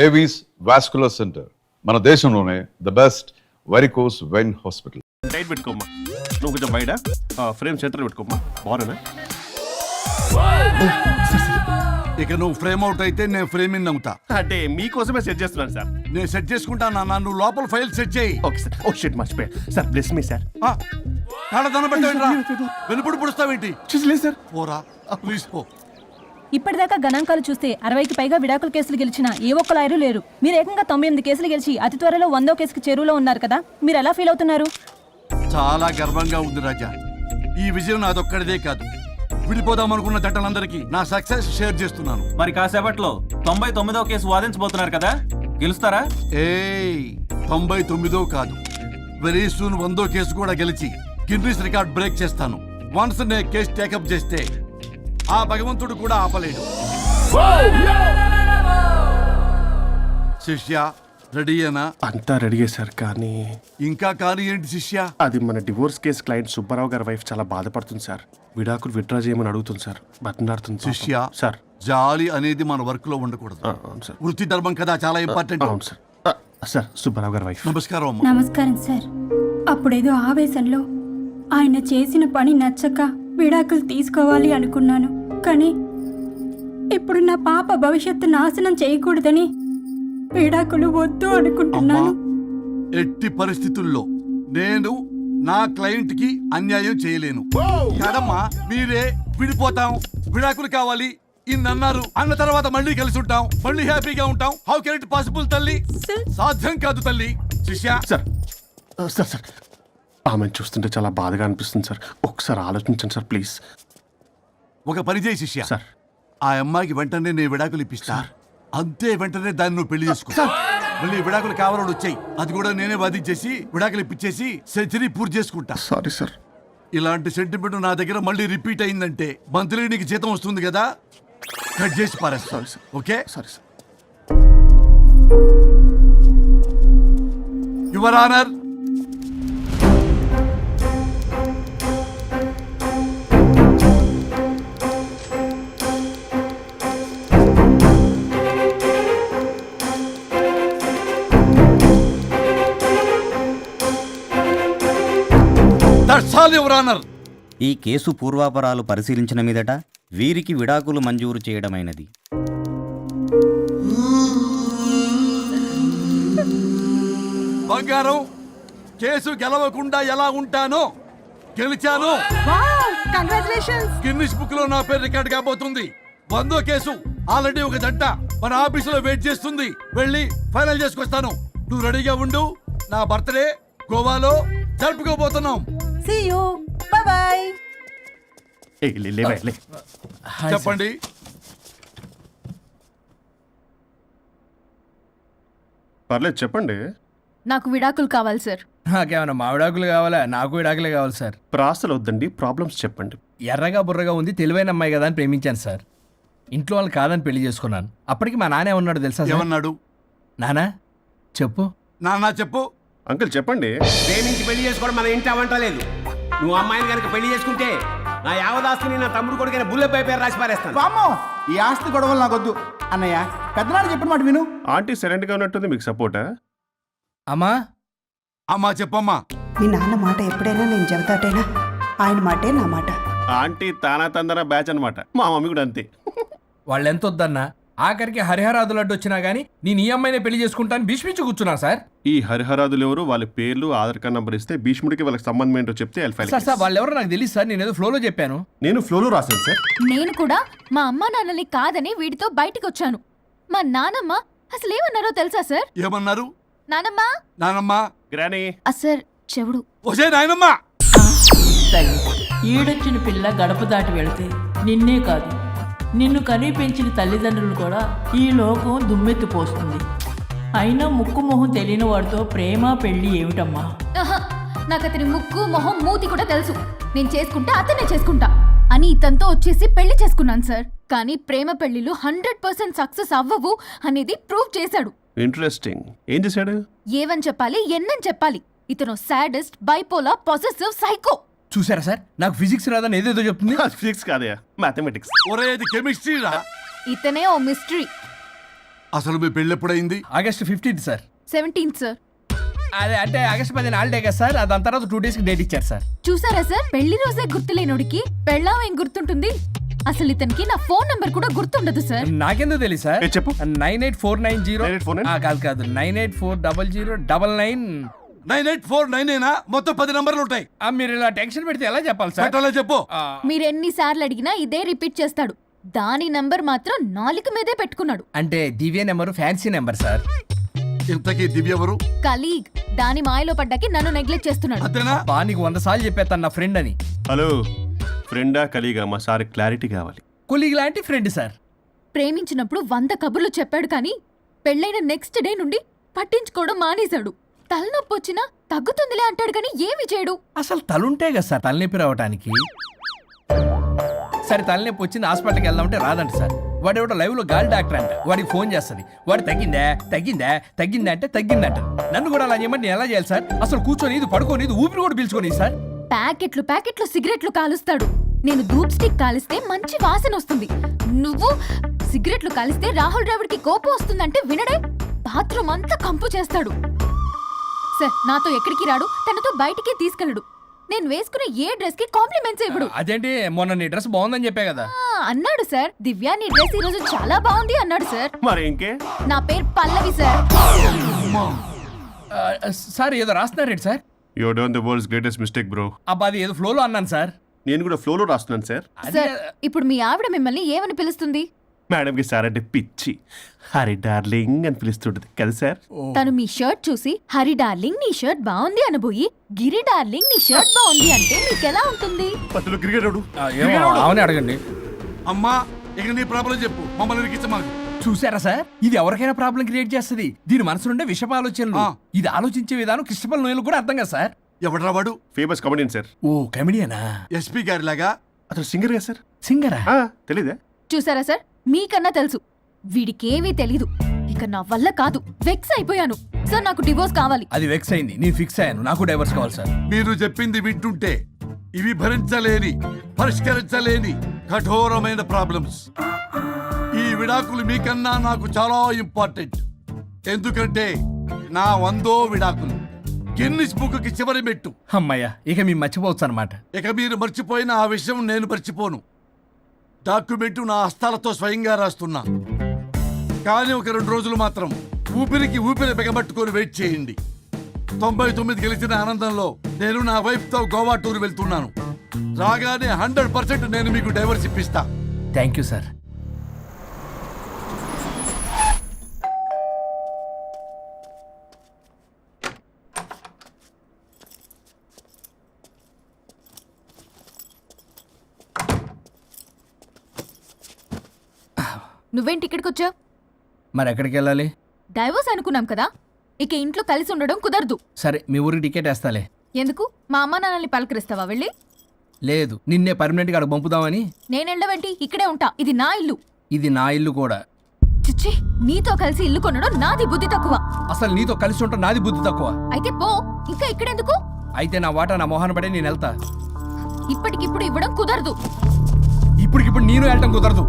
Avis vascular center, మన దేశంలోనే the best varicose vein hospital. Tight పెట్టుకోమ్మా, నువ్వు కొంచెం బయట ఫ్రేమ్ సెంటర్ పెట్టుకోమ్మా. బాగున్నా? ఇక నువ్వు ఫ్రేమ్ అవుట్ అయితే నేను ఫ్రేమ్ ఇన్ అవుతా. అంటే మీకోసమే సెట్ చేస్తున్నాను సార్. నేను సెట్ చేసుకుంటా నాన్న, నువ్వు లోపల ఫైల్ సెట్ చేయి. Okay sir. ఓ షిట్, మర్చిపోయా సార్. Bless me sir. వెనుపుడు పుడుస్తావేంటి? చూసలేదు సార్. పోరా ప్లీజ్ పో. ఇప్పటిదాకా గణాంకాలు చూస్తే 60కి పైగా విడాకుల కేసులు గెలిచిన ఏ ఒక్క లాయరు లేరు. మీరు ఏకంగా 98 కేసులు గెలిచి అతి త్వరలో 100వ కేసుకి చేరువలో ఉన్నారు కదా, మీరు ఎలా ఫీల్ అవుతున్నారు? చాలా గర్వంగా ఉంది రాజా. ఈ విజయం నాదొక్కడిదే కాదు, విడిపోదాం అనుకున్న జంటలందరికీ నా సక్సెస్ షేర్ చేస్తున్నాను. మరి కాసేపట్లో 99వ కేసు వాదించబోతున్నారు కదా, గెలుస్తారా? 99 కాదు, వెరీ సూన్ 100వ కేసు కూడా గెలిచి గిన్నిస్ రికార్డ్ బ్రేక్ చేస్తాను. వన్స్ నే కేసు టేకప్ చేస్తే ఆ భగవంతుడు కూడా ఆపలేడు. శిష్య రెడీయేనా? అంతా రెడీ సార్. కానీ ఇంకా కానీ ఏంటి శిష్య? అది మన డివోర్స్ కేసు క్లయింట్ సుబ్బారావు గారి వైఫ్ చాలా బాధపడుతుంది సార్. విడాకులు విత్డ్రా చేయమని అడుగుతుంది సార్. బతినాడుతుంది శిష్య. సార్, జాలి అనేది మన వర్క్ లో ఉండకూడదు. అవును సార్. వృత్తి ధర్మం కదా, చాలా ఇంపార్టెంట్. అవును సార్. సార్, సుబ్బారావు గారి వైఫ్. నమస్కారం అమ్మా. నమస్కారం సార్. అప్పుడేదో ఆవేశంలో ఆయన చేసిన పని నచ్చక విడాకులు తీసుకోవాలి అనుకున్నాను. కానీ ఇప్పుడు నా పాప భవిష్యత్తు నాశనం చేయకూడదని విడాకులు వద్దు అనుకుంటున్నాను. ఎట్టి పరిస్థితుల్లో నేను నా క్లయింట్ కి అన్యాయం చేయలేను కదమ్మా. మీరే విడిపోతాం, విడాకులు కావాలి ఇన్నన్నారు అన్న తర్వాత మళ్ళీ కలిసి ఉంటాం, మళ్ళీ హ్యాపీగా ఉంటాం. హౌ కెన్ ఇట్ పాసిబుల్ తల్లి? సాధ్యం కాదు తల్లి. శిష్య సార్, సార్ సార్ ఆమెను చూస్తుంటే చాలా బాధగా అనిపిస్తుంది సార్. ఒకసారి ఆలోచించండి సార్ ప్లీజ్. ఒక పని చేయి శిష్య, సార్ ఆ అమ్మాయికి వెంటనే నేను విడాకులు ఇప్పిస్తా. అంతే, వెంటనే దాన్ని నువ్వు పెళ్లి చేసుకో. మళ్ళీ విడాకులు కావాలని వచ్చాయి, అది కూడా నేనే వాదించేసి విడాకులు ఇప్పించేసి సెంచరీ పూర్తి చేసుకుంటా. Sorry sir. ఇలాంటి సెంటిమెంట్ నా దగ్గర మళ్ళీ రిపీట్ అయిందంటే మంత్లీ నీకు జీతం వస్తుంది కదా, కట్ చేసి పారేస్తా. Sorry sir. Okay? Sorry sir. Your honour, ఈ కేసు పూర్వాపరాలు పరిశీలించిన మీదట వీరికి విడాకులు మంజూరు చేయడమైనది. బంగారం, కేసు గెలవకుండా ఎలా ఉంటానో గెలిచాను. గిన్నిస్ బుక్ లో నా పేరు రికార్డ్ కాబోతుంది. 100వ కేసు ఆల్రెడీ ఒక జంట మన ఆఫీసులో వెయిట్ చేస్తుంది. వెళ్ళి ఫైనల్ చేసుకొస్తాను. నువ్వు రెడీగా ఉండు. నా బర్త్డే గోవాలో జరుపుకోబోతున్నాం. See you. Bye bye. చెప్పండి. పర్లేదు చెప్పండి. నాకు విడాకులు కావాలి సార్. నాకేమన్నా మా విడాకులు కావాలా? నాకు విడాకులే కావాలి సార్. ప్రాసలు వద్దండి, ప్రాబ్లమ్స్ చెప్పండి. ఎర్రగా బుర్రగా ఉంది, తెలివైన అమ్మాయి కదా అని ప్రేమించాను సార్. ఇంట్లో వాళ్ళు కాదని పెళ్లి చేసుకున్నాను. అప్పటికి మా నాన్న ఏమన్నాడు తెలుసా? ఏమన్నాడు? నానా చెప్పు. నాన్న చెప్పు. అంకుల్ చెప్పండి. ప్రేమించి పెళ్లి చేసుకోవడం మన ఇంటి అవంటలేదు. నువ్వు అమ్మాయిని కనుక పెళ్లి చేసుకుంటే నా యావదాస్తిని నా తమ్ముడు కొడుకైన బుల్లెపై పేరు రాసి పారేస్తాను. వామ్మో, ఈ ఆస్తి గొడవలు నాకొద్దు. అన్నయ్య, పెద్దనాడు చెప్పిన మాట విను. ఆంటీ సైలెంట్ గా ఉన్నట్టుంది, మీకు సపోర్టా? అమ్మా అమ్మా చెప్పమ్మా. మీ నాన్న మాట ఎప్పుడైనా నేను చెబుతాటేనా? ఆయన మాటే నా మాట. ఆంటీ తానా తందన బ్యాచ్ అనమాట. మా మమ్మీ కూడా అంతే. వాళ్ళు ఎంత వద్దన్నా ఆఖరికి హరిహరాదులు అడ్డు వచ్చినా గానీ నేను ఈ అమ్మాయినే పెళ్లి చేసుకుంటాను భీష్మించి కూర్చున్నా సార్. ఈ హరిహరాదులు ఎవరు, వాళ్ళ పేర్లు ఆధార్ కార్డ్ నంబర్ ఇస్తే భీష్ముడికి వాళ్ళకి సంబంధం ఏంటో చెప్తే సార్ వాళ్ళు ఎవరో నాకు తెలియదు సార్. నేను ఏదో ఫ్లోలో చెప్పాను. నేను ఫ్లోలో రాశాను సార్. నేను కూడా మా అమ్మా నాన్నని కాదని వీడితో బయటికి వచ్చాను. మా నానమ్మ అసలు ఏమన్నారో తెలుసా సార్? ఏమన్నారు? నానమ్మ నానమ్మ గ్రానీ సార్ చెవుడు. ఒసే నాయనమ్మా, ఈడొచ్చిన పిల్ల గడప దాటి వెళితే నిన్నే కాదు, నిన్ను కనీ పెంచిన తల్లిదండ్రులు కూడా ఈ లోకం దుమ్మెత్తిపోస్తుంది. అయినా ముక్కు మొహం తెలియని వాడితో ప్రేమ పెళ్లి ఏమిటమ్మా? నాకు అతని ముక్కు మొహం మూతి కూడా తెలుసు. నేను చేసుకుంటా అతనే చేసుకుంటా అని ఇతనితో వచ్చేసి పెళ్లి చేసుకున్నాను సార్. కానీ ప్రేమ పెళ్లిలు 100% సక్సెస్ అవ్వవు అనేది ప్రూవ్ చేశాడు. ఇంట్రెస్టింగ్. ఏం చేశాడు? ఏవని చెప్పాలి, ఎన్నని చెప్పాలి. ఇతను సాడెస్ట్, బైపోలార్, పొసెసివ్, సైకో. చూసారా సార్, నాకు ఫిజిక్స్ రాదని ఏదేదో చెప్తుంది. ఫిజిక్స్ కాదయా, మ్యాథమెటిక్స్. ఒరే ఇది కెమిస్ట్రీ రా. ఇతనే ఓ మిస్టరీ. అసలు మీ పెళ్ళి ఎప్పుడైంది? August 15th sir. 17th sir. అదే అంటే ఆగస్ట్ 10 హాలిడే కదా సార్, దాని తర్వాత 2 days డేట్ ఇచ్చారు సార్. చూసారా సార్, పెళ్లి రోజే గుర్తులేనోడికి పెళ్ళాం ఏం గుర్తుంటుంది? అసలు ఇతనికి నా ఫోన్ నంబర్ కూడా గుర్తుండదు సార్. నాకెందుకు తెలియదు సార్? చెప్పు. 98490 కాదు 9840099. 9849 మొత్తం 10 నంబర్లు ఉంటాయి. మీరు ఇలా టెన్షన్ పెడితే ఎలా చెప్పాలి సార్? పెట్టాలో చెప్పు. మీరు ఎన్నిసార్లు అడిగినా ఇదే రిపీట్ చేస్తాడు. దాని నంబర్ మాత్రం నాలుక మీదే పెట్టుకున్నాడు. అంటే దివ్య నెంబర్ ఫ్యాన్సీ నెంబర్ సార్. ఇంతకీ దివ్య ఎవరు? కలీగ్. దాని మాయలో పడ్డాకి నన్ను నెగ్లెక్ట్ చేస్తున్నాడు. అంతేనా? బా నీకు 100 సార్లు చెప్పేస్తాను నా ఫ్రెండ్ అని. హలో, ఫ్రెండా కలీగా? మా సార్ క్లారిటీ కావాలి. కొలీగ్ లాంటి ఫ్రెండ్ సార్. ప్రేమించినప్పుడు 100 కబుర్లు చెప్పాడు కానీ పెళ్ళైన నెక్స్ట్ డే నుండి పట్టించుకోవడం మానేశాడు. తలనొప్పి వచ్చినా తగ్గుతుందిలే అంటాడు కానీ ఏమి చేయడు. అసలు తలుంటే కదా సార్ తలనొప్పి రావడానికి. సరే తలనొప్పి వచ్చింది హాస్పిటల్కి వెళ్దామంటే రాదంట సార్. వాడు ఎవడో లైవ్ లో గాలి డాక్టర్ అంట, వాడికి ఫోన్ చేస్తుంది. వాడు తగ్గిందా అంటే తగ్గిందంట. నన్ను కూడా అలా చేయమంటే నేను ఎలా చేయాలి సార్? అసలు కూర్చొని ఇది పడుకోని ఇది ఊపిరి కూడా పీల్చుకొని సార్. ప్యాకెట్లు సిగరెట్లు కాలుస్తాడు. నేను ధూప్ స్టిక్ కాలిస్తే మంచి వాసన వస్తుంది. నువ్వు సిగరెట్లు కాలిస్తే రాహుల్ ద్రావిడ్కి కోపం వస్తుందంటే వినడే. బాత్రూమ్ అంతా కంపు చేస్తాడు. సార్ నాతో ఎక్కడికి రాడు, తనతో బయటికి తీసుకెళ్ళడు. నేను వేసుకునే ఏ డ్రెస్ కి కాంప్లిమెంట్స్ ఇవ్వడు. అదేంటి మొన్న నీ డ్రెస్ బాగుందని చెప్పే కదా. అన్నాడు సార్. దివ్య నీ డ్రెస్ ఈ రోజు చాలా బాగుంది అన్నాడు సార్. మరి ఇంకే? నా పేరు పల్లవి సార్. సార్ ఏదో రాస్తున్నారేంటి sir? You done the world's greatest mistake bro. అబ్బా అది ఏదో ఫ్లోలో అన్నాను సార్. నేను కూడా ఫ్లోలో రాస్తున్నాను సార్. సార్ ఇప్పుడు మీ ఆవిడ మిమ్మల్ని ఏమని పిలుస్తుంది? మేడంకి సార్ అంటే పిచ్చి. హరి డార్లింగ్ అని పిలుస్తుంటది కదా సార్. తను మీ షర్ట్ చూసి హరి డార్లింగ్ నీ షర్ట్ బాగుంది అనబోయి గిరి డార్లింగ్ నీ షర్ట్ బాగుంది అంటే మీకెలా ఉంటుంది? పత్తులు క్రికెట్ అవునే అడగండి. అమ్మా ఇక నీ ప్రాబ్లం చెప్పు, మమ్మల్ని ఇరికించమాకు. చూసారా సార్, ఇది ఎవరికైనా ప్రాబ్లం క్రియేట్ చేస్తుంది. దీని మనసు నుండే విషప ఆలోచనలు. ఇది ఆలోచించే విధానం కృష్ణపల్ నోయలు కూడా అర్థం కదా సార్. ఎవడ్రా వాడు? Famous comedian sir. ఓ కమెడియనా? ఎస్పీ గారి లాగా. అతను సింగర్ కదా సార్. సింగరా? తెలీదా? చూసారా సార్, మీకన్నా తెలుసు. వీడికేమీ తెలీదు. ఇక నా వల్ల కాదు, వెక్స్ అయిపోయాను సార్. నాకు డివోర్స్ కావాలి. అది వెక్స్ అయింది, నేను ఫిక్స్ అయ్యాను. నాకు డైవర్స్ కావాలి సార్. మీరు చెప్పింది వింటుంటే ఇవి భరించలేని, పరిష్కరించలేని కఠోరమైన ప్రాబ్లమ్స్. ఈ విడాకులు మీకన్నా నాకు చాలా ఇంపార్టెంట్. ఎందుకంటే నా 100వ విడాకులు గిన్నిస్ బుక్కి చివరి మెట్టు. అమ్మయ్యా, ఇక మేము మర్చిపోవచ్చు అనమాట. ఇక మీరు మర్చిపోయిన ఆ విషయం నేను మర్చిపోను. డాక్యుమెంటు నా హస్తాలతో స్వయంగా రాస్తున్నా. కానీ ఒక 2 రోజులు మాత్రం ఊపిరికి ఊపిరి బిగబట్టుకొని వెయిట్ చేయండి. 99 గెలిచిన ఆనందంలో నేను నా వైఫ్తో గోవా టూర్ వెళ్తున్నాను. రాగానే 100% నేను మీకు డైవర్స్ ఇప్పిస్తా. Thank you sir. నువ్వేంటి ఇక్కడికి వచ్చావు? మరి ఎక్కడికి వెళ్ళాలి? డైవోర్స్ అనుకున్నాం కదా, ఇక ఇంట్లో కలిసి ఉండడం కుదరదు. సరే మీ ఊరికి టికెట్ వేస్తాలే. ఎందుకు? మా అమ్మ నాన్నల్ని పలకరిస్తావా వెళ్ళి? లేదు, నిన్నే పర్మనెంట్గా అక్కడ పంపుదామని. నేనెళ్ళవేంటి? ఇక్కడే ఉంటా. ఇది నా ఇల్లు. ఇది నా ఇల్లు కూడా. చిచ్చి, నీతో కలిసి ఇల్లు కొనడం నాది బుద్ధి తక్కువ. అసలు నీతో కలిసి ఉంటా నాది బుద్ధి తక్కువ. అయితే పో, ఇంకా ఇక్కడెందుకు? అయితే నా వాటా నా మొహాన పడే నేను వెళ్తా. ఇప్పటికిప్పుడు ఇవ్వడం కుదరదు. ఇప్పటికిప్పుడు నేను వెళ్ళటం కుదరదు.